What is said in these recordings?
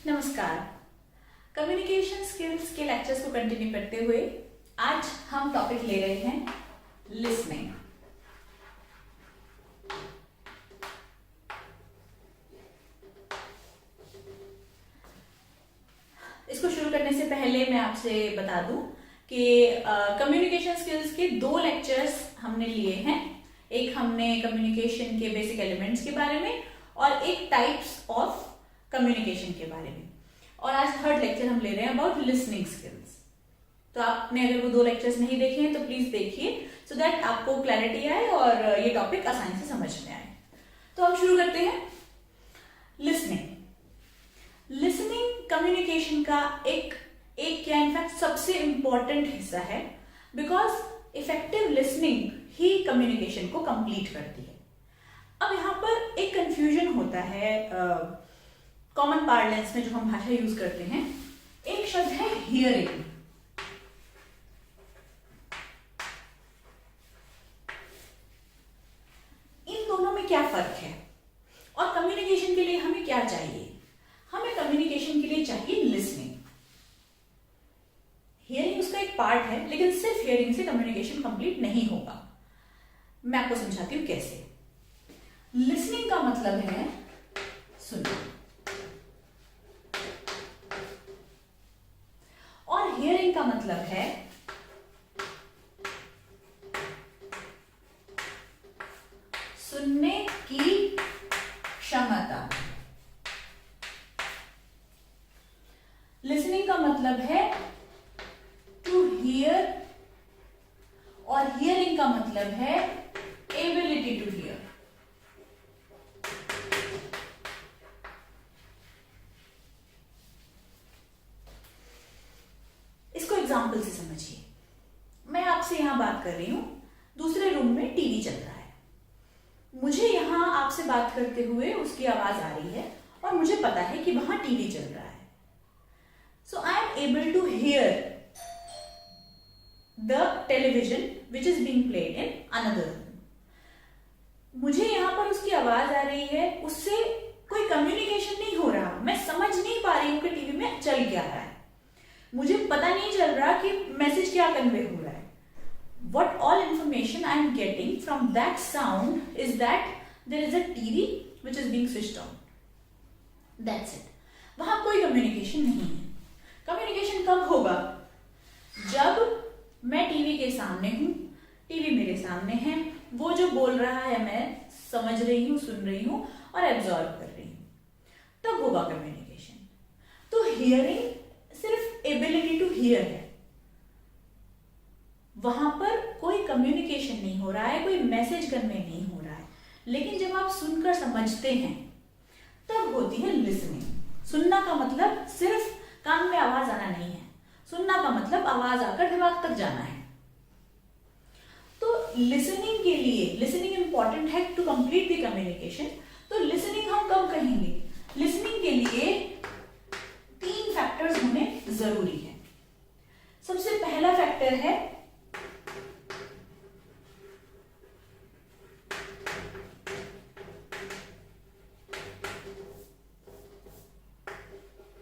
नमस्कार। Communication skills के lectures को कंटिन्यू करते हुए आज हम टॉपिक ले रहे हैं लिसनिंग। इसको शुरू करने से पहले मैं आपसे बता दूं कि कम्युनिकेशन स्किल्स के 2 लेक्चर्स हमने लिए हैं। एक हमने कम्युनिकेशन के बेसिक एलिमेंट्स के बारे में और एक टाइप्स ऑफ कम्युनिकेशन के बारे में, और आज 3rd लेक्चर हम ले रहे हैं अबाउट लिसनिंग स्किल्स। तो आपने अगर वो 2 लेक्चर्स नहीं देखे हैं तो प्लीज देखिए, सो दैट आपको क्लैरिटी आए और ये टॉपिक आसानी से समझ में आए। तो हम शुरू करते हैं। लिसनिंग कम्युनिकेशन का एक क्या इनफैक्ट सबसे इंपॉर्टेंट हिस्सा है, because effective listening he communication को कंप्लीट करती है। अब यहाँ पर एक कंफ्यूजन होता है कॉमन पार्लेंस में जो हम भाषा यूज करते हैं। एक शब्द है हियरिंग। इन दोनों में क्या फर्क है और कम्युनिकेशन के लिए हमें क्या चाहिए? हमें कम्युनिकेशन के लिए चाहिए लिसनिंग। हियरिंग उसका एक पार्ट है, लेकिन सिर्फ हियरिंग से कम्युनिकेशन कंप्लीट नहीं होगा। मैं आपको समझाती हूं कैसे। लिसनिंग का मतलब है सुनना, और हियरिंग का मतलब है सुनने की क्षमता। लिसनिंग का मतलब है टू हियर, और हियरिंग का मतलब है एबिलिटी टू हियर। इसको एग्जाम्पल से समझिए। मैं आपसे यहां बात कर रही हूं, दूसरे रूम में टीवी चल रहा है। मुझे यहां आपसे बात करते हुए उसकी आवाज आ रही है और मुझे पता है कि वहां टीवी चल रहा है। So I am able to hear the television which is being played in another room. मुझे यहां पर उसकी आवाज आ रही है, उससे कोई कम्युनिकेशन नहीं हो रहा। मैं समझ नहीं पा रही हूं कि टीवी में चल क्या रहा है। मुझे पता नहीं चल रहा कि मैसेज क्या कन्वे हो रहा है। What all information I am getting from that sound is that there is a TV which is being switched on. That's it. वहां कोई कम्युनिकेशन नहीं है। कम्युनिकेशन कब होगा? जब मैं टीवी के सामने हूं, टीवी मेरे सामने है, वो जो बोल रहा है मैं समझ रही हूं, सुन रही हूं और एब्जॉर्ब कर रही हूं, तब होगा कम्युनिकेशन। तो हियरिंग सिर्फ एबिलिटी टू हियर है, वहां पर कोई कम्युनिकेशन नहीं हो रहा है, कोई मैसेज कन्वे नहीं हो रहा है। लेकिन जब आप सुनकर समझते हैं तब होती है लिसनिंग। सुनना का मतलब सिर्फ कान में आवाज आना नहीं है। सुनना का मतलब आवाज आकर दिमाग तक जाना है। तो लिसनिंग के लिए लिसनिंग इंपॉर्टेंट है टू कंप्लीट द कम्युनिकेशन। तो लिसनिंग हम कब कहेंगे? लिसनिंग के लिए 3 फैक्टर्स होने जरूरी है। सबसे पहला फैक्टर है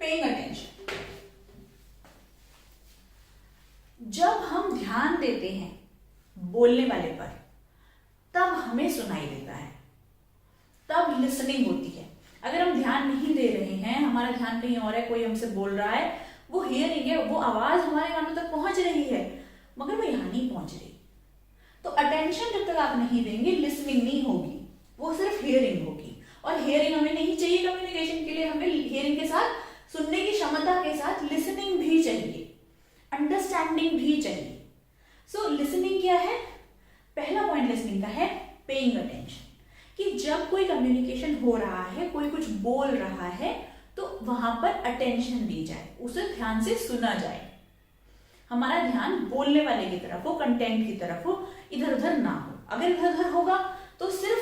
पेइंग अटेंशन। जब हम ध्यान देते हैं बोलने वाले पर, तब हमें सुनाई देता है, तब लिसनिंग होती है। अगर हम ध्यान नहीं दे रहे हैं, हमारा ध्यान कहीं और है, कोई हमसे बोल रहा है, वो हियरिंग है, वो आवाज हमारे कानों तक पहुंच रही है, मगर वो यहां नहीं पहुंच रही। तो अटेंशन जब तक आप नहीं देंगे, लिसनिंग नहीं होगी, वो सिर्फ हियरिंग होगी। और हियरिंग हमें नहीं चाहिए कम्युनिकेशन के लिए। हमें हियरिंग के साथ, सुनने की क्षमता के साथ लिसनिंग भी चाहिए, अंडरस्टैंडिंग भी चाहिए। सो लिसनिंग क्या है? पहला पॉइंट लिसनिंग का है पेइंग अटेंशन, कि जब कोई कम्युनिकेशन हो रहा है, कोई कुछ बोल रहा है, तो वहां पर अटेंशन दी जाए, उसे ध्यान से सुना जाए। हमारा ध्यान बोलने वाले की तरफ हो, कंटेंट की तरफ हो, इधर उधर ना हो। अगर इधर उधर होगा तो सिर्फ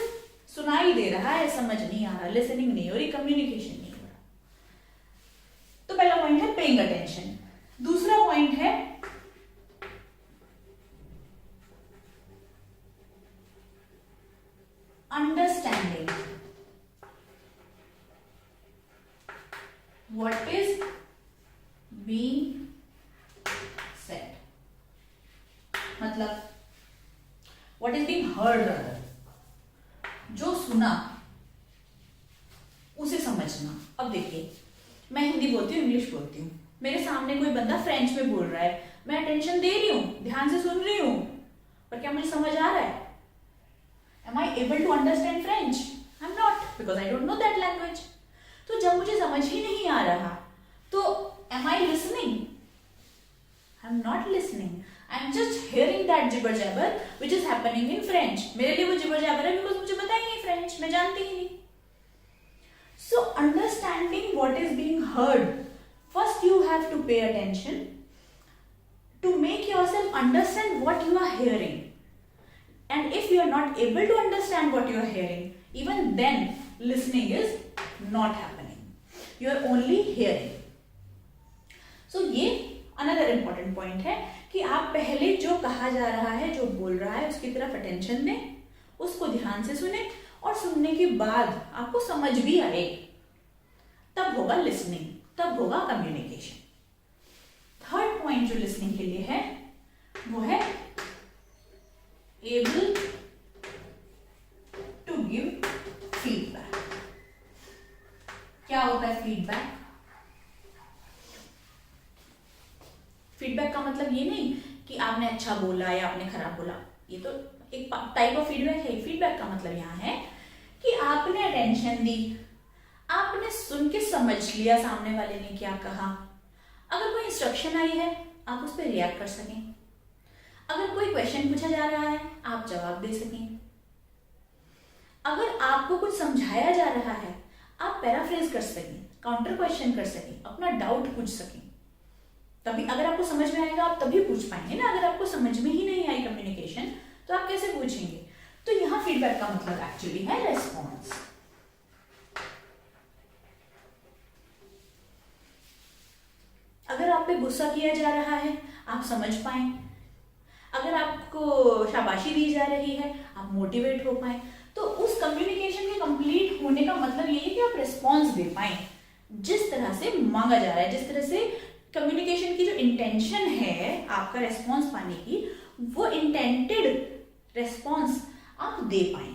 सुनाई दे रहा है, समझ नहीं आ रहा, लिसनिंग नहीं हो रही, कम्युनिकेशन नहीं हो रहा। तो पहला पॉइंट है पेइंग अटेंशन। दूसरा पॉइंट है understanding. what is being said, मतलब what is being heard rather, जो सुना उसे समझना। अब देखिए, मैं हिंदी बोलती हूँ, इंग्लिश बोलती हूँ, मेरे सामने कोई बंदा फ्रेंच में बोल रहा है, मैं अटेंशन दे रही हूँ, ध्यान से सुन रही हूँ, पर क्या मुझे समझ आ रहा है? Am I able to understand French? I'm not, because I don't know that language. तो जब मुझे समझ ही नहीं आ रहा, तो am I listening? I'm not listening. I'm just hearing that jibber jabber which is happening in French. मेरे लिए वो jibber jabber है because मुझे पता ही नहीं French, मैं जानती ही नहीं. So understanding what is being heard, first you have to pay attention to make yourself understand what you are hearing. And if you are not able to understand what you are hearing, even then listening is not happening. You are only hearing. So ये another important point है कि आप पहले जो कहा जा रहा है, जो बोल रहा है, उसकी तरफ अटेंशन दें, उसको ध्यान से सुने, और सुनने के बाद आपको समझ भी आए, तब होगा लिसनिंग, तब होगा कम्युनिकेशन। थर्ड पॉइंट जो लिसनिंग के लिए है वो है एबल टू गिव फीडबैक। क्या होता है फीडबैक? फीडबैक का मतलब ये नहीं कि आपने अच्छा बोला या आपने खराब बोला, ये तो एक टाइप ऑफ फीडबैक है। फीडबैक का मतलब यहाँ है कि आपने अटेंशन दी, आपने सुन के समझ लिया सामने वाले ने क्या कहा। अगर कोई इंस्ट्रक्शन आई है, आप उस पर रिएक्ट कर सकें। अगर कोई क्वेश्चन पूछा जा रहा है, आप जवाब दे सकें। अगर आपको कुछ समझाया जा रहा है, आप पैराफ्रेज कर सकें, काउंटर क्वेश्चन कर सकें, अपना डाउट पूछ सकें। तभी अगर आपको समझ में आएगा, आप तभी पूछ पाएंगे ना। अगर आपको समझ में ही नहीं आई कम्युनिकेशन, तो आप कैसे पूछेंगे? तो यहाँ फीडबैक का मतलब एक्चुअली है रेस्पॉन्स। अगर आप पे गुस्सा किया जा रहा है, आप समझ पाए। अगर आपको शाबाशी दी जा रही है, आप मोटिवेट हो पाए। तो उस कम्युनिकेशन के कंप्लीट होने का मतलब ये है कि आप रिस्पॉन्स दे पाए जिस तरह से मांगा जा रहा है, जिस तरह से कम्युनिकेशन की जो इंटेंशन है आपका रेस्पॉन्स पाने की, वो इंटेंटेड रेस्पॉन्स आप दे पाए,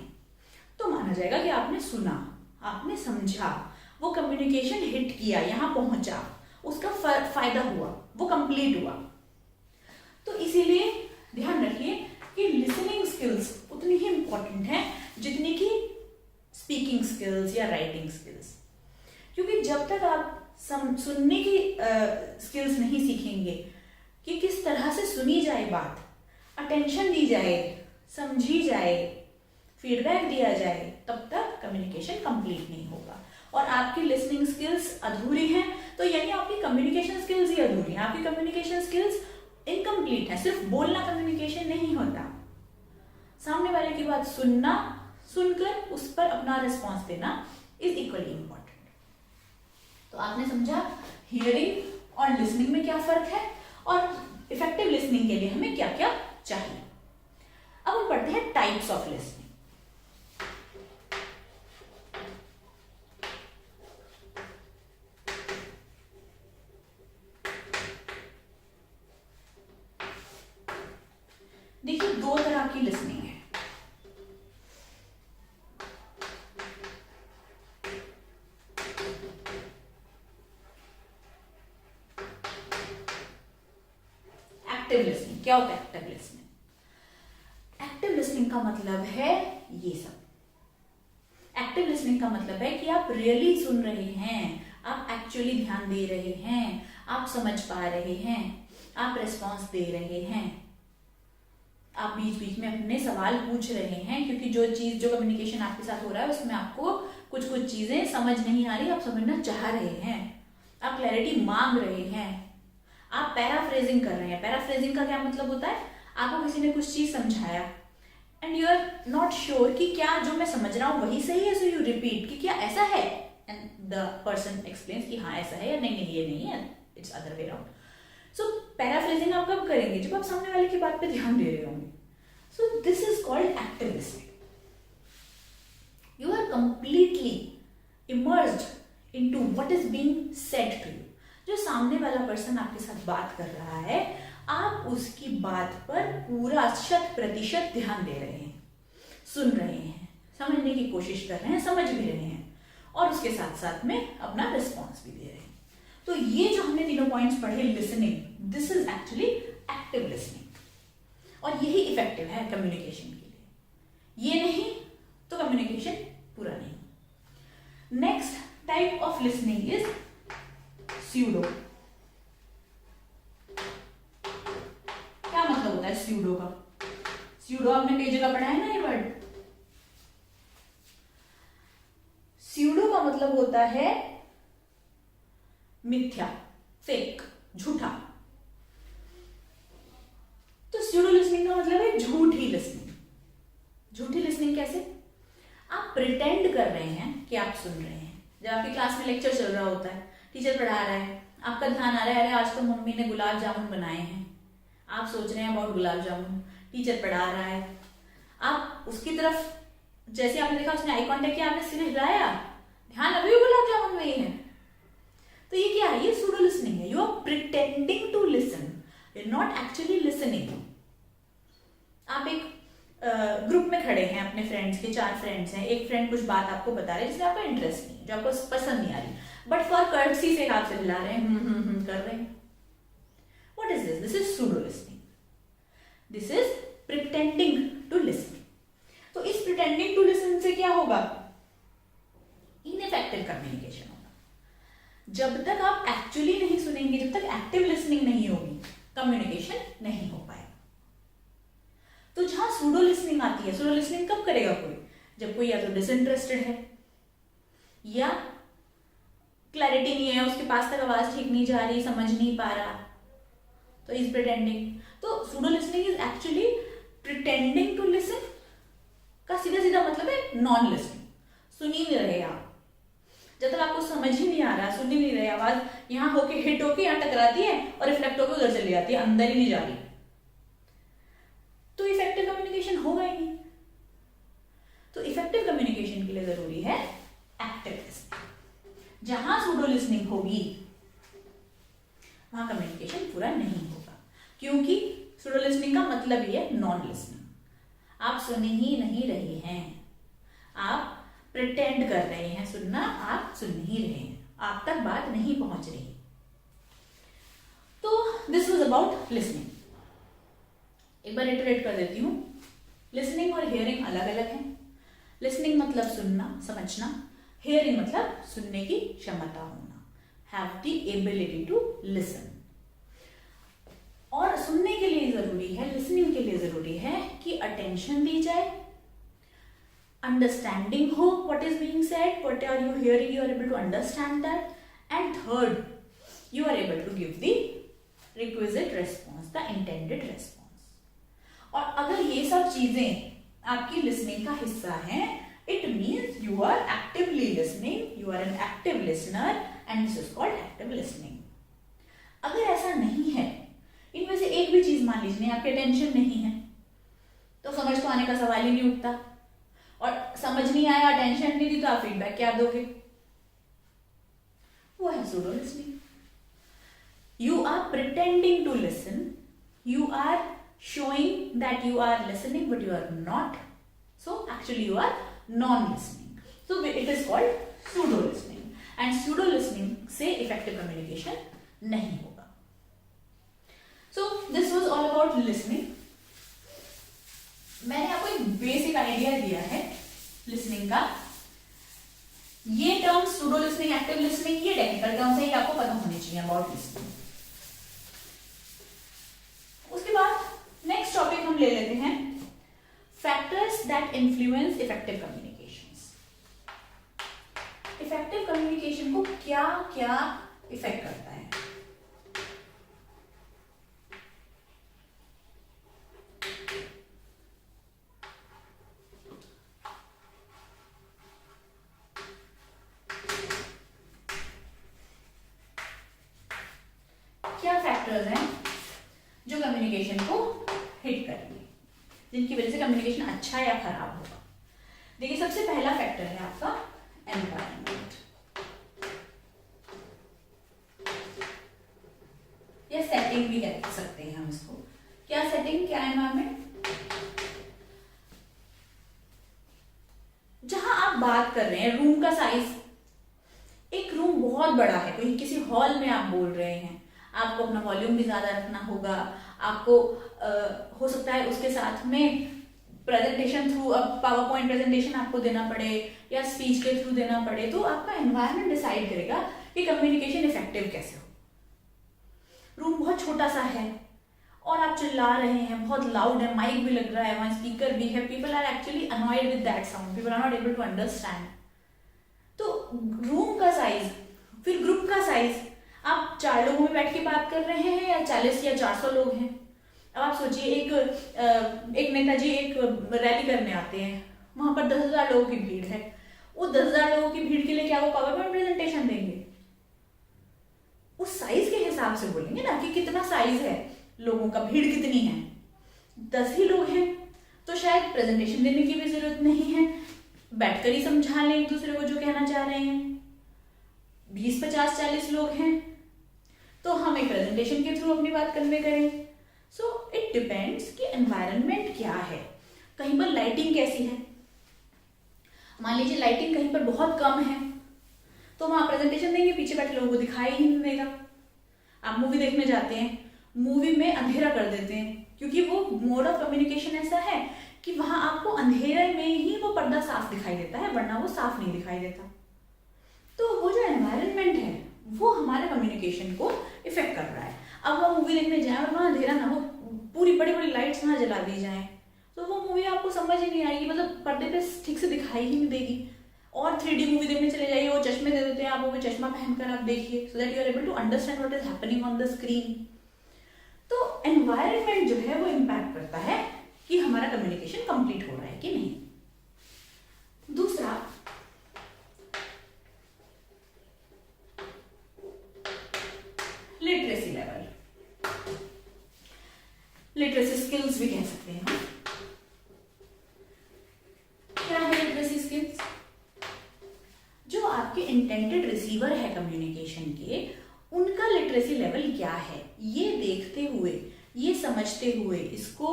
तो माना जाएगा कि आपने सुना, आपने समझा, वो कम्युनिकेशन हिट किया, यहां पहुंचा, उसका फायदा हुआ, वो कंप्लीट हुआ। तो इसीलिए ध्यान रखिए कि लिसनिंग स्किल्स उतनी ही इंपॉर्टेंट है जितनी कि स्पीकिंग स्किल्स या राइटिंग स्किल्स। क्योंकि जब तक आप सुनने की स्किल्स नहीं सीखेंगे कि किस तरह से सुनी जाए बात, अटेंशन दी जाए, समझी जाए, फीडबैक दिया जाए, तब तक कम्युनिकेशन कंप्लीट नहीं होगा। और आपकी लिसनिंग स्किल्स अधूरी हैं, तो यानी आपकी कम्युनिकेशन स्किल्स ही अधूरी हैं। आपकी कम्युनिकेशन स्किल्स इनकम्प्लीट है। सिर्फ बोलना कम्युनिकेशन नहीं होता, सामने वाले की बात सुनना, सुनकर उस पर अपना रिस्पॉन्स देना इज इक्वली इंपॉर्टेंट। तो आपने समझा हियरिंग और लिसनिंग में क्या फर्क है और इफेक्टिव लिसनिंग के लिए हमें क्या क्या चाहिए। अब हम पढ़ते हैं टाइप्स ऑफ लिसनिंग। देखिए, दो तरह की लिसनिंग है। Active listening. क्या होता है एक्टिव लिसनिंग? एक्टिव लिसनिंग का मतलब है ये सब। एक्टिव लिसनिंग का मतलब है कि आप रियली सुन रहे हैं, आप एक्चुअली ध्यान दे रहे हैं, आप समझ पा रहे हैं, आप रिस्पॉन्स दे रहे हैं, आप बीच बीच में अपने सवाल पूछ रहे हैं, क्योंकि जो कम्युनिकेशन आपके साथ हो रहा है उसमें आपको कुछ कुछ चीजें समझ नहीं आ रही, आप समझना चाह रहे हैं, आप क्लैरिटी मांग रहे हैं, आप पैराफ्रेजिंग कर रहे हैं। पैराफ्रेजिंग का क्या मतलब होता है? आपको किसी ने कुछ चीज समझाया and you are not sure कि क्या जो मैं समझ रहा हूं वही सही है, सो यू रिपीट कि क्या ऐसा है, एंड द पर्सन एक्सप्लेन्स कि हाँ ऐसा है या नहीं नहीं ये नहीं है, it's other way around. So paraphrasing आप कब करेंगे? जब आप सामने वाले की बात पे ध्यान दे रहे होंगे। So this is called active listening. You are completely immersed into what is being said to you. जो सामने वाला पर्सन आपके साथ बात कर रहा है, आप उसकी बात पर पूरा 100% ध्यान दे रहे हैं, सुन रहे हैं, समझने की कोशिश कर रहे हैं, समझ भी रहे हैं और उसके साथ साथ में अपना रिस्पॉन्स भी दे रहे हैं. तो ये जो हमने तीनों पॉइंट्स पढ़े, listening, this is actually active listening और यही इफेक्टिव है कम्युनिकेशन के लिए. ये नहीं तो कम्युनिकेशन पूरा नहीं. Next type of listening is pseudo. क्या मतलब होता है स्यूडो का? स्यूडो आपने कई जगह पढ़ा है ना ये वर्ड. स्यूडो का मतलब होता है मिथ्या, फेक, झूठा. तो स्यूडो लिसनिंग का मतलब है झूठी लिसनिंग. झूठी लिसनिंग कैसे? आप प्रिटेंड कर रहे हैं कि आप सुन रहे हैं. जब आपकी क्लास में लेक्चर चल रहा होता है, टीचर पढ़ा रहा है, आपका ध्यान आ रहा है, अरे आज तो मम्मी ने गुलाब जामुन बनाए हैं, आप सोच रहे हैं अबाउट गुलाब जामुन, टीचर पढ़ा रहा है, आप उसकी तरफ जैसे आपने देखा उसने आई कांटेक्ट किया, आपने सिर हिलाया, ध्यान अभी भी गुलाब जामुन में ही है. तो ये क्या है? ये सूडो लिसनिंग है. You are pretending to listen, you are not actually listening. आप एक ग्रुप में खड़े हैं अपने फ्रेंड्स के, 4 फ्रेंड्स हैं, एक फ्रेंड कुछ बात आपको बता रहे हैं जिसमें आपका इंटरेस्ट नहीं, जो आपको पसंद नहीं आ रही, बट फॉर कर्टसी से हाथ से हिला रहे हैं, कर रहे हैं. What is this? This is pseudo listening. This is pretending to listen. तो इस प्रिटेंडिंग टू लिसन से क्या होगा? इनइफेक्टिव कम्युनिकेशन होगा. जब तक आप एक्चुअली नहीं सुनेंगे, जब तक एक्टिव लिसनिंग नहीं होगी, कम्युनिकेशन नहीं हो पाएगा. तो जहां सूडो लिसनिंग आती है, सूडो लिसनिंग कब करेगा कोई? जब कोई या तो डिसइंटरेस्टेड है या क्लैरिटी नहीं है, उसके पास तक आवाज ठीक नहीं जा रही, समझ नहीं पा रहा, तो इज प्रिटेंडिंग. तो pseudo listening is actually pretending to listen का सीधा सीधा मतलब है नॉन लिसनिंग. सुन ही नहीं रहे आप. जब तक आपको समझ ही नहीं आ रहा, सुन ही नहीं रहे, आवाज यहां होके हिट होके यहां टकराती है और रिफ्लेक्ट होकर उधर चली जाती है, अंदर ही नहीं जा रही, तो इफेक्टिव कम्युनिकेशन होगा ही नहीं. तो इफेक्टिव कम्युनिकेशन के लिए जरूरी है एक्टिव लिसनिंग. जहां सूडो लिसनिंग होगी वहां कम्युनिकेशन पूरा नहीं होगा, क्योंकि सूडो लिसनिंग का मतलब ही है नॉन लिसनिंग. आप सुन ही नहीं रहे हैं, आप प्रिटेंड कर रहे हैं सुनना, आप सुन नहीं रहे हैं, आप तक बात नहीं पहुंच रही. तो दिस वाज अबाउट लिसनिंग. एक बार रिटरेट कर देती हूं. लिसनिंग और हियरिंग अलग अलग हैं. लिसनिंग मतलब सुनना, समझना. हियरिंग मतलब सुनने की क्षमता होना, have the ability to listen. और सुनने के लिए जरूरी है, लिसनिंग के लिए जरूरी है कि अटेंशन दी जाए, अंडरस्टैंडिंग हो what is being said, what are you hearing, you are able to understand that, and third, you are able to give the requisite response, the intended response. और अगर ये सब चीजें आपकी लिसनिंग का हिस्सा हैं, it means you are actively listening, you are an active listener, and this is called active listening. अगर ऐसा नहीं है, इनमें से एक भी चीज मान लीजिए आपकी अटेंशन नहीं है, तो समझ तो आने का सवाल ही नहीं उठता. और समझ नहीं आया, अटेंशन नहीं दी, तो आप फीडबैक क्या दोगे? वो है pseudo listening. You are pretending to listen, you are showing that you are listening but you are not, so actually you are non-listening. So it is called pseudo listening, and pseudo listening से effective communication नहीं होगा. So this was all about listening. मैंने आपको एक basic idea दिया है listening का. ये terms pseudo listening, active listening, ये टेक्निकल टर्म्स है, ये आपको पता होने चाहिए about listening. उसके बाद नेक्स्ट टॉपिक हम ले लेते हैं factors that influence effective communications. Effective communication को क्या क्या इफेक्ट करता है? क्या फैक्टर्स हैं जो कम्युनिकेशन को हिट करेंगे, जिनकी वजह से कम्युनिकेशन अच्छा या खराब होगा? देखिए, सबसे पहला फैक्टर है आपका एनवायरनमेंट. भी कह सकते हैं हम इसको। क्या सेटिंग, क्या एनवायरमेंट? जहां आप बात कर रहे हैं रूम का साइज, एक रूम बहुत बड़ा है, कोई किसी हॉल में आप बोल रहे हैं, आपको अपना वॉल्यूम भी ज्यादा रखना होगा, आपको हो सकता है उसके साथ में प्रेजेंटेशन थ्रू, अब पावर पॉइंट प्रेजेंटेशन आपको देना पड़े या स्पीच के थ्रू देना पड़े, तो आपका एनवायरनमेंट डिसाइड करेगा कि कम्युनिकेशन इफेक्टिव कैसे हो। रूम बहुत छोटा सा है और आप चिल्ला रहे हैं, बहुत लाउड है, माइक भी लग रहा है, वहां स्पीकर भी है, people are actually annoyed with that sound, people are not able to understand. तो रूम का साइज, फिर ग्रुप का साइज, आप 4 लोगों में बैठ के बात कर रहे हैं या 40 या 400 लोग हैं। अब आप सोचिए एक नेताजी एक रैली करने आते हैं, वहां पर 10,000 लोगों की भीड़ है, वो 10,000 लोगों की भीड़ के लिए क्या वो पावर पॉइंट प्रेजेंटेशन देंगे? उस साइज के हिसाब से बोलेंगे ना कि कितना साइज है लोगों का, भीड़ कितनी है। 10 ही लोग हैं तो शायद प्रेजेंटेशन देने की भी जरूरत नहीं है, बैठकर ही समझा लें एक दूसरे को जो कहना चाह रहे हैं। 20, 50, 40 लोग हैं तो हम एक प्रेजेंटेशन के थ्रू अपनी बात कन्वे करें। सो इट डिपेंड्स कि एनवायरनमेंट क्या है, कहीं पर लाइटिंग कैसी है। मान लीजिए लाइटिंग कहीं पर बहुत कम है तो वहां प्रेजेंटेशन देंगे, पीछे बैठे लोगों को दिखाई ही नहीं देगा। आप मूवी देखने जाते हैं, मूवी में अंधेरा कर देते हैं क्योंकि वो मोड ऑफ कम्युनिकेशन ऐसा है कि वहां आपको अंधेरे में ही वो पर्दा साफ दिखाई देता है, वरना वो साफ नहीं दिखाई देता। तो वो जो एनवायरनमेंट है वो हमारे कम्युनिकेशन को इफेक्ट कर रहा है। अब वो मूवी देखने जाए और वहां अंधेरा ना हो, पूरी बड़ी बड़ी लाइट्स ना जला दी जाए, तो वो मूवी आपको समझ ही नहीं आएगी, मतलब पर्दे पे ठीक से दिखाई ही नहीं देगी। और 3D मूवी देखने चले जाइए, वो चश्मे दे देते हैं आपको, वो चश्मा पहनकर आप देखिए, so that you are able to understand what is happening on the screen. तो एनवायरनमेंट जो है वो इम्पैक्ट करता है कि हमारा कम्युनिकेशन कंप्लीट हो रहा है कि नहीं। दूसरा, लिटरेसी लेवल, लिटरेसी स्किल्स भी कह सकते हैं। क्या है लिटरेसी स्किल्स? जो आपके इंटेंडेड रिसीवर है कम्युनिकेशन के, उनका लिटरेसी लेवल क्या है, ये देखते हुए, ये समझते हुए, इसको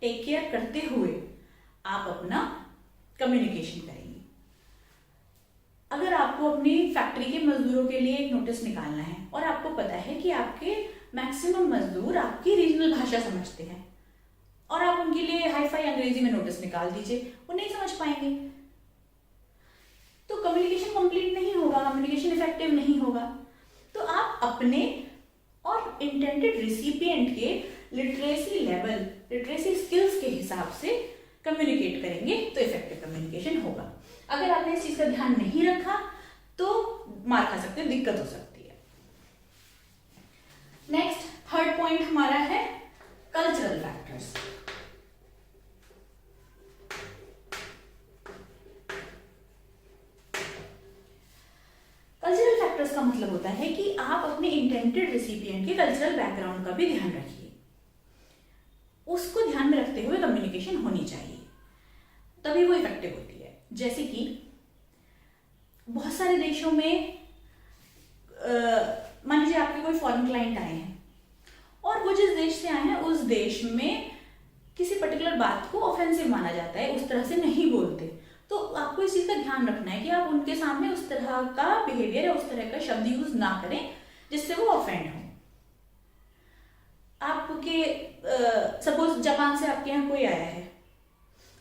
टेक केयर करते हुए आप अपना कम्युनिकेशन करेंगे। अगर आपको अपनी फैक्ट्री के मजदूरों के लिए एक नोटिस निकालना है और आपको पता है कि आपके मैक्सिमम मजदूर आपकी रीजनल भाषा समझते हैं और आप उनके लिए हाई फाई अंग्रेजी में नोटिस निकाल दीजिए, वो नहीं समझ पाएंगे, तो कम्युनिकेशन कंप्लीट नहीं होगा, कम्युनिकेशन इफेक्टिव नहीं होगा। तो आप अपने और इंटेंडेड रिसिपिएंट के लिटरेसी लेवल, लिटरेसी स्किल्स के हिसाब से कम्युनिकेट करेंगे तो इफेक्टिव कम्युनिकेशन होगा। अगर आपने इस चीज का ध्यान नहीं रखा तो मार खा सकते हैं, दिक्कत हो सकती है। नेक्स्ट, थर्ड पॉइंट हमारा है कल्चरल फैक्टर्स। कल्चरल फैक्टर्स का मतलब होता है कि आप अपने इंटेंडेड रेसिपिएंट के कल्चरल बैकग्राउंड का भी ध्यान रखिए, उसको ध्यान में रखते हुए कम्युनिकेशन होनी चाहिए, तभी वो इफेक्टिव होती है। जैसे कि बहुत सारे देशों में मान लीजिए आपके कोई फॉरेन क्लाइंट आए हैं और वो जिस देश से आए हैं उस देश में किसी पर्टिकुलर बात को ऑफेंसिव माना जाता है, उस तरह से नहीं बोलते, तो आपको इस चीज का ध्यान रखना है कि आप उनके सामने उस तरह का बिहेवियर या उस तरह का शब्द यूज ना करें जिससे वो ऑफेंड हो। आपके सपोज जापान से आपके यहाँ कोई आया है,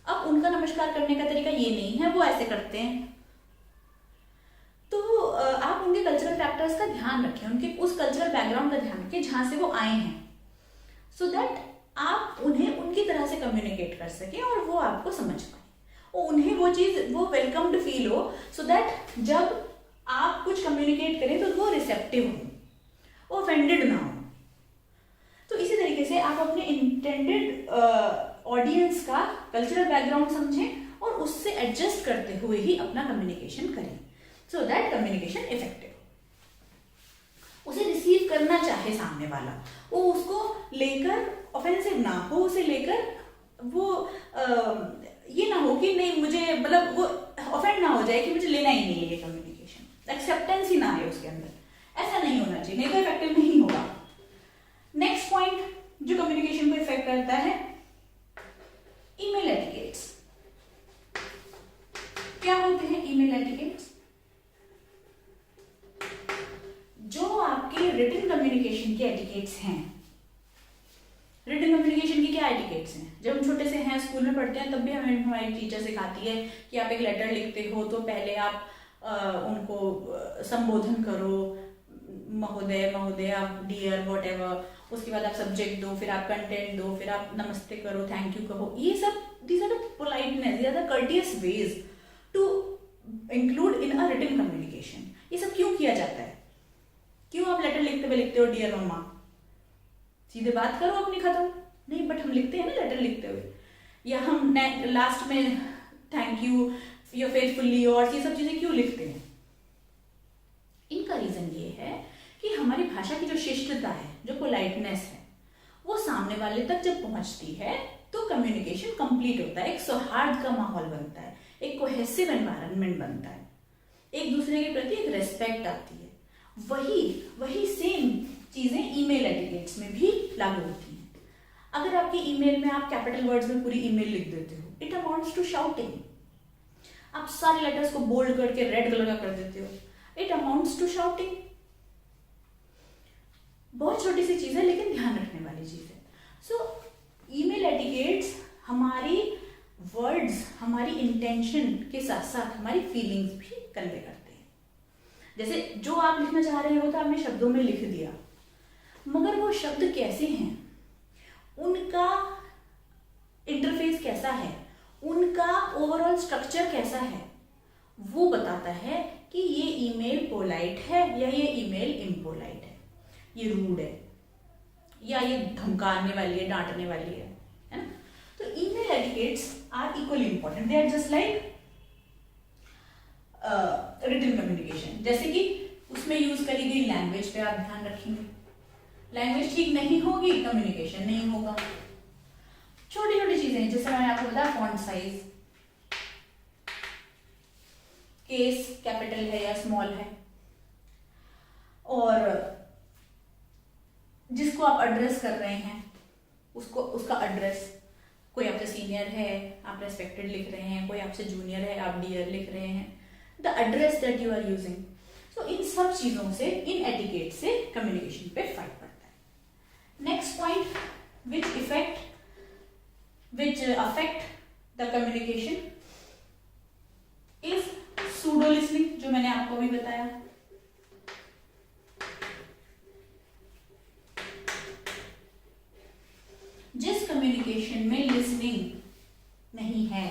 अब उनका नमस्कार करने का तरीका ये नहीं है, वो ऐसे करते हैं, तो आप उनके कल्चरल फैक्टर्स का ध्यान रखें, उनके उस कल्चरल बैकग्राउंड का ध्यान रखें जहां से वो आए हैं, सो दैट आप उन्हें उनकी तरह से कम्युनिकेट कर सकें और वो आपको समझ पाए, और उन्हें वो चीज, वो वेलकम्ड फील हो, सो दैट जब आप कुछ कम्युनिकेट करें तो वो रिसेप्टिव हो, वो ऑफेंडेड ना हो। तो इसी तरीके से आप अपने इंटेंडेड ऑडियंस का कल्चरल बैकग्राउंड समझें और उससे एडजस्ट करते हुए ही अपना कम्युनिकेशन करें, सो दैट कम्युनिकेशन इफेक्टिव। उसे रिसीव करना चाहे सामने वाला, वो उसको लेकर ऑफेंसिव ना हो, उसे लेकर वो ये ना हो कि नहीं मुझे, मतलब वो ऑफेंड ना हो जाए कि मुझे लेना ही नहीं है ये कम्युनिकेशन, एक्सेप्टेंस ही ना आए उसके अंदर, ऐसा नहीं होना चाहिए, नहीं तो इफेक्टिव नहीं होगा। नेक्स्ट पॉइंट आपके रिटन कम्युनिकेशन के एटिकेट्स हैं। रिटन कम्युनिकेशन के क्या एटिकेट्स हैं? जब हम छोटे से हैं, स्कूल में पढ़ते हैं, तब भी हमें हमारी टीचर सिखाती है कि आप एक लेटर लिखते हो तो पहले आप उनको संबोधन करो, महोदय, महोदया, डियर, वॉट एवर, उसके बाद आप सब्जेक्ट दो, फिर आप कंटेंट दो, फिर आप नमस्ते करो, थैंक यू कहो। ये सब these are the politeness, these are the courteous ways to include in a written communication. ये सब क्यों किया जाता है? क्यों आप लेटर लिखते हो डियर मम्मा, सीधे बात करो अपनी, खत्म? नहीं, बट हम लिखते हैं ना लेटर लिखते हुए, या हम लास्ट में thank you, your faithfully yours, ये सब चीजें क्यों लिखते हैं? इनका रीजन ये है कि हमारी भाषा की जो शिष्टता है, जो पोलाइटनेस है, वो सामने वाले तक जब पहुंचती है तो कम्युनिकेशन कंप्लीट होता है, एक सौहार्द का माहौल बनता है, एक कोहेसिव एनवायरनमेंट बनता है, एक दूसरे के प्रति एक रेस्पेक्ट आती है। वही सेम चीजें ईमेल एटिकेट्स में भी लागू होती हैं। अगर आपकी ईमेल में आप कैपिटल वर्ड्स में पूरी ईमेल लिख देते हो, इट अमाउंट्स टू शाउटिंग। आप सारे लेटर्स को बोल्ड करके रेड कलर का कर देते हो, इट अमाउंट्स टू शाउटिंग। बहुत छोटी सी चीज है लेकिन ध्यान रखने वाली चीज है। सो ईमेल एटिकेट्स हमारी वर्ड्स, हमारी इंटेंशन के साथ साथ हमारी फीलिंग्स भी कन्वे करते हैं। जैसे जो आप लिखना चाह रहे हो तो आपने शब्दों में लिख दिया, मगर वो शब्द कैसे हैं, उनका इंटरफेस कैसा है, उनका ओवरऑल स्ट्रक्चर कैसा है, वो बताता है कि ये ईमेल पोलाइट है या ये ईमेल इम्पोलाइट है, ये रूड है या ये धमकाने वाली है, डांटने वाली है ना? तो email etiquettes are equally important, they are just like written communication. जैसे कि उसमें यूज करी गई लैंग्वेज पे आप ध्यान रखेंगे, लैंग्वेज ठीक नहीं होगी, कम्युनिकेशन नहीं होगा। छोटी छोटी चीजें, जैसे मैंने आपको बताया फॉन्ट साइज, केस कैपिटल है या स्मॉल है, और जिसको आप एड्रेस कर रहे हैं उसका एड्रेस, कोई आपसे सीनियर है आप रेस्पेक्टेड लिख रहे हैं, कोई आपसे जूनियर है आप डियर लिख रहे हैं, the address that you are using. So इन सब चीजों से, इन एटिकेट से कम्युनिकेशन पे फर्क पड़ता है। Next point, which affect the communication is pseudo listening, जो मैंने आपको भी बताया। जिस कम्युनिकेशन में लिसनिंग नहीं है,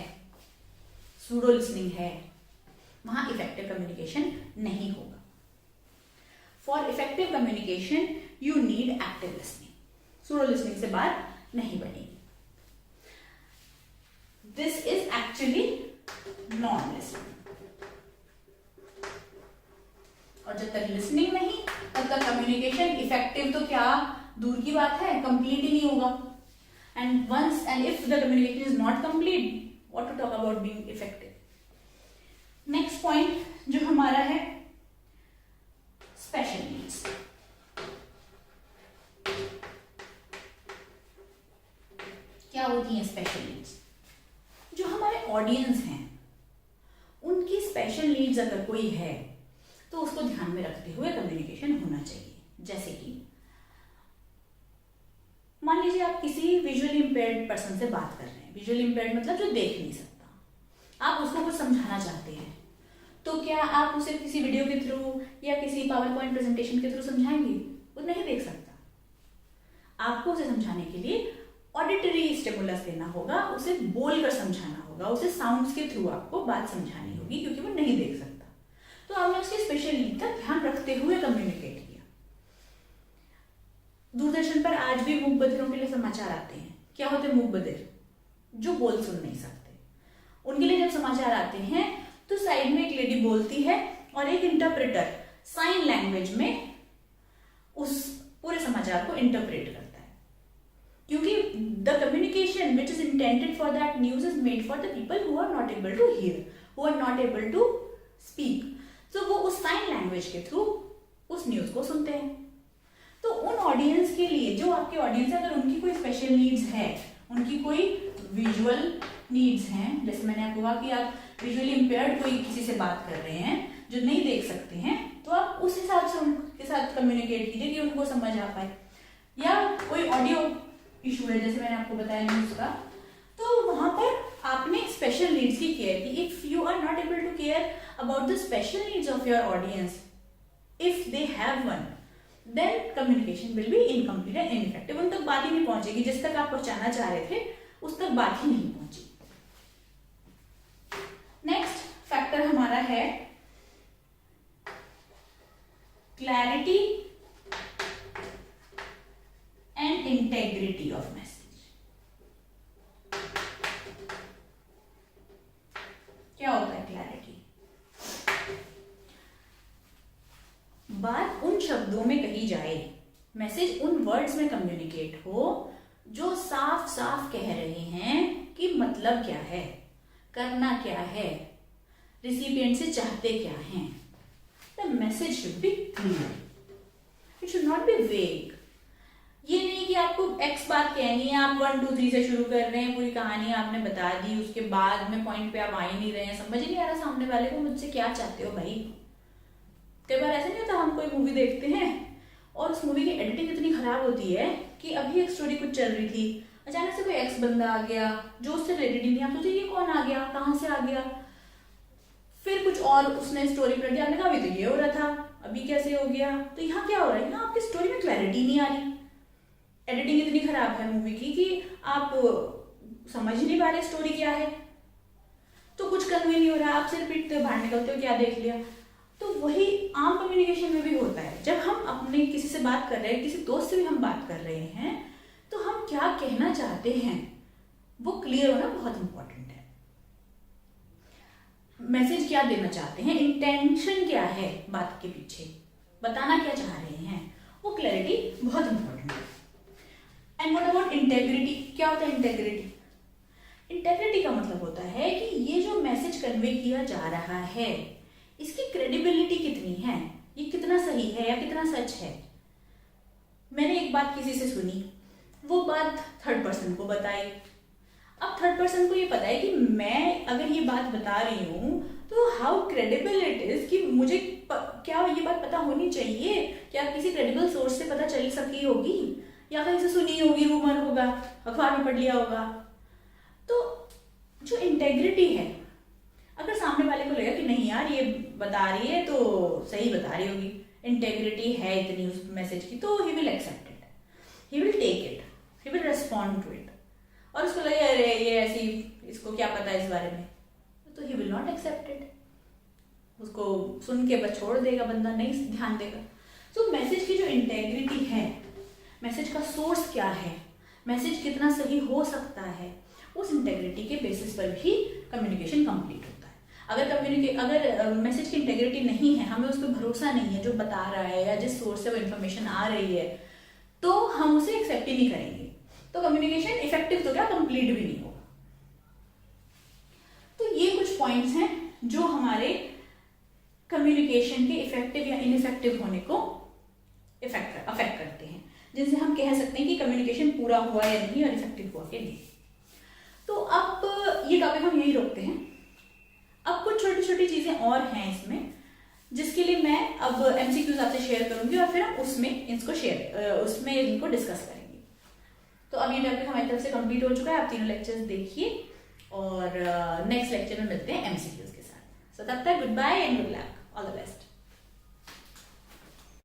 सूडो लिसनिंग है, वहां इफेक्टिव कम्युनिकेशन नहीं होगा। For effective communication you need active listening, pseudo listening से बात नहीं बनेगी। This is actually non listening, और जब तक लिसनिंग नहीं तब तक कम्युनिकेशन इफेक्टिव तो क्या दूर की बात है, कंप्लीट ही नहीं होगा। And if the communication is not complete, what to talk about being effective? Next point जो हमारा है special needs। क्या होती हैं special needs? जो हमारे ऑडियंस हैं उनकी स्पेशल नीड्स अगर कोई है तो उसको ध्यान में रखते हुए कम्युनिकेशन होना चाहिए। जैसे कि मान लीजिए आप किसी विजुअली इंपेयर्ड पर्सन से बात कर रहे हैं, विजुअली इंपेयर्ड मतलब जो देख नहीं सकता, आप उसको कुछ समझाना चाहते हैं, तो क्या आप उसे किसी वीडियो के थ्रू या किसी पावर पॉइंट प्रेजेंटेशन के थ्रू समझाएंगे? वो नहीं देख सकता। आपको उसे समझाने के लिए ऑडिटरी स्टिमुलस देना होगा, उसे बोलकर समझाना होगा, उसे साउंड्स के थ्रू आपको बात समझानी होगी, क्योंकि वो नहीं देख सकता। तो आपने उसकी स्पेशल नीड का ध्यान रखते हुए कम्युनिकेट किया। दूरदर्शन पर आज भी मूक बधिरों के लिए समाचार आते हैं। क्या होते हैं मूक बधिर? जो बोल सुन नहीं सकते। उनके लिए जब समाचार आते हैं तो साइड में एक लेडी बोलती है और एक इंटरप्रेटर साइन लैंग्वेज में उस पूरे समाचार को इंटरप्रेट करता है, क्योंकि the communication which is intended for that news is made for the people who are not able to hear, who are not able to speak. So वो उस साइन लैंग्वेज के थ्रू उस न्यूज को सुनते हैं। तो उन ऑडियंस के लिए, जो आपके ऑडियंस है, अगर उनकी कोई स्पेशल नीड्स है, उनकी कोई विजुअल नीड्स हैं, जैसे मैंने आपको कहा कि आप विजुअली इंपेयर्ड कोई किसी से बात कर रहे हैं जो नहीं देख सकते हैं, तो आप उस हिसाब से उनके साथ कम्युनिकेट कीजिए कि उनको समझ आ पाए। या कोई ऑडियो इशू है, जैसे मैंने आपको बताया न्यूज़ का, तो वहां पर आपने स्पेशल नीड्स की केयर की। If you are not able to care about the special needs of your audience, if they have one, then communication will be incomplete and ineffective. उन तक बात ही नहीं पहुंचेगी, जिस तक आप पहुंचाना चाह रहे थे उस तक बात ही नहीं पहुंची। नेक्स्ट फैक्टर हमारा है clarity and integrity of message. क्या होता है क्लैरिटी? बात उन शब्दों में कही जाए, मैसेज उन वर्ड्स में कम्युनिकेट हो जो साफ साफ कह रहे हैं कि मतलब क्या है, करना क्या है, रिसिपिएंट से चाहते क्या हैं। The message should be clear, it should not be वेग। ये नहीं कि आपको एक्स बात कहनी है, आप 1 2 3 से शुरू कर रहे हैं, पूरी कहानी आपने बता दी, उसके बाद में पॉइंट पे आप आ ही नहीं रहे हैं, समझ ही नहीं आ रहा सामने वाले को मुझसे क्या चाहते हो भाई। कई बार ऐसा नहीं होता, हम कोई मूवी देखते हैं और उस मूवी की एडिटिंग इतनी खराब होती है कि अभी एक स्टोरी कुछ चल रही थी, अचानक से कोई एक्स बंदा आ गया जो उससे रिलेटेड ही नहीं, आप सोचे ये कौन आ गया, कहाँ से आ गया, फिर कुछ और उसने स्टोरी पलट दिया, आपने कहा अभी तो ये हो रहा था, अभी कैसे हो गया। तो यहाँ क्या हो रहा है, यहाँ आपकी स्टोरी में क्लैरिटी नहीं आ रही, एडिटिंग इतनी खराब है मूवी की कि आप समझ ही नहीं पा रहे स्टोरी क्या है, तो कुछ कन्वे नहीं हो रहा, आप सिर्फ पीटते हो, बाहर निकलते हो, क्या देख लिया। तो वही आम कम्युनिकेशन में भी होता है। जब हम अपने किसी से बात कर रहे हैं, किसी दोस्त से भी हम बात कर रहे हैं, तो हम क्या कहना चाहते हैं वो क्लियर होना बहुत इंपॉर्टेंट है। मैसेज क्या देना चाहते हैं, इंटेंशन क्या है बात के पीछे, बताना क्या चाह रहे हैं, वो क्लैरिटी बहुत इंपॉर्टेंट है। And what about integrity? क्या होता है इंटेग्रिटी? इंटेग्रिटी का मतलब होता है कि ये जो मैसेज कन्वे किया जा रहा है इसकी क्रेडिबिलिटी कितनी है, ये कितना सही है या कितना सच है। मैंने एक बात किसी से सुनी, वो बात थर्ड पर्सन को बताई, अब थर्ड पर्सन को ये पता है कि मैं अगर ये बात बता रही हूँ तो हाउ क्रेडिबल इट इज, कि मुझे क्या ये बात पता होनी चाहिए, क्या किसी क्रेडिबल सोर्स से पता चल सकी होगी या कहीं से सुनी होगी, रूमर होगा, अखबार में पढ़ लिया होगा। तो जो इंटेग्रिटी है, अगर सामने वाले को लगा कि नहीं यार ये बता रही है तो सही बता रही होगी, इंटेग्रिटी है इतनी उस मैसेज की, तो he will accept it, he will take it, he will respond to it. और उसको लगे अरे ये ऐसी, इसको क्या पता है इस बारे में, तो he will not accept it, उसको सुन के बस छोड़ देगा, बंदा नहीं ध्यान देगा। तो मैसेज की जो इंटेग्रिटी है, मैसेज का सोर्स क्या है, मैसेज कितना सही हो सकता है, उस इंटेग्रिटी के बेसिस पर भी कम्युनिकेशन कंप्लीट होता है। अगर मैसेज की इंटेग्रिटी नहीं है, हमें उस पर भरोसा नहीं है जो बता रहा है या जिस सोर्स से वो इन्फॉर्मेशन आ रही है, तो हम उसे एक्सेप्ट ही नहीं करेंगे, तो कम्युनिकेशन इफेक्टिव तो क्या कंप्लीट भी नहीं होगा। तो ये कुछ पॉइंट्स हैं जो हमारे कम्युनिकेशन के इफेक्टिव या इनइफेक्टिव होने को अफेक्ट करते हैं, जिनसे हम कह सकते हैं कि कम्युनिकेशन पूरा हुआ या नहीं और इफेक्टिव हुआ या नहीं। तो अब ये टॉपिक हम यही रोकते हैं। अब कुछ छोटी छोटी चीजें और हैं इसमें, जिसके लिए मैं अब एमसीक्यूज आपसे शेयर करूंगी और फिर हम उसमें इनको डिस्कस करेंगे। तो अब ये टॉपिक हमारी तरफ से कंप्लीट हो चुका है, आप तीनों लेक्चर्स देखिए और नेक्स्ट लेक्चर में मिलते हैं एमसीक्यूज के साथ। सो तब तक goodbye and good luck, all the best.